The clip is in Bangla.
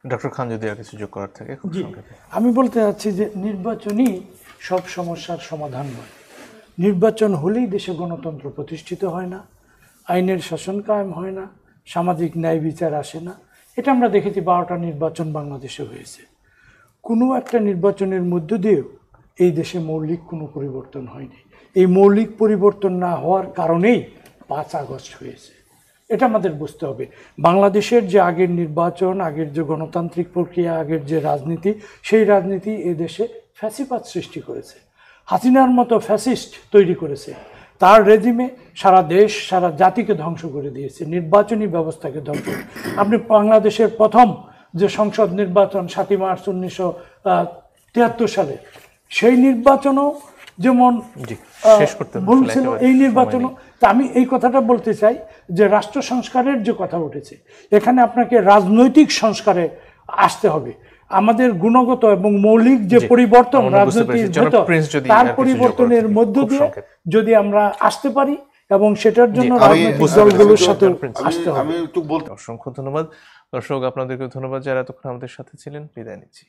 ডক্টর খান যদি আর কিছু যোগ করার থাকে খুব সংক্ষেপে। আমি বলতে চাচ্ছি যে নির্বাচনই সব সমস্যার সমাধান নয়। নির্বাচন হলেই দেশে গণতন্ত্র প্রতিষ্ঠিত হয় না, আইনের শাসন কায়েম হয় না, সামাজিক ন্যায় বিচার আসে না। এটা আমরা দেখেছি 12টা নির্বাচন বাংলাদেশে হয়েছে। কোনো একটা নির্বাচনের মধ্য দিয়েও এই দেশে মৌলিক কোনো পরিবর্তন হয়নি। এই মৌলিক পরিবর্তন না হওয়ার কারণেই 5 আগস্ট হয়েছে। এটা আমাদের বুঝতে হবে। বাংলাদেশের যে আগের নির্বাচন, আগের যে গণতান্ত্রিক প্রক্রিয়া, আগের যে রাজনীতি, সেই রাজনীতি এ দেশে ফ্যাসিবাদ সৃষ্টি করেছে, হাসিনার মতো ফ্যাসিস্ট তৈরি করেছে। তার রেজিমে সারা দেশ, সারা জাতিকে ধ্বংস করে দিয়েছে, নির্বাচনী ব্যবস্থাকে ধ্বংস করে। আপনি বাংলাদেশের প্রথম যে সংসদ নির্বাচন 7ই মার্চ 1973 সালে, সেই নির্বাচনও যেমন ভুল ছিল, এই নির্বাচনও। তা আমি এই কথাটা বলতে চাই যে রাষ্ট্র সংস্কারের যে কথা উঠেছে, এখানে আপনাকে রাজনৈতিক সংস্কারে আসতে হবে। আমাদের গুণগত এবং মৌলিক যে পরিবর্তন রাজনীতির ভেতর, তার পরিবর্তনের মধ্য দিয়ে যদি আমরা আসতে পারি, এবং সেটার জন্য রাজনৈতিক দলগুলোর সাথে আসতে হবে। অসংখ্য ধন্যবাদ দর্শক, আপনাদেরকে ধন্যবাদ যারা এতক্ষণ আমাদের সাথে ছিলেন। বিদায় নিচ্ছি।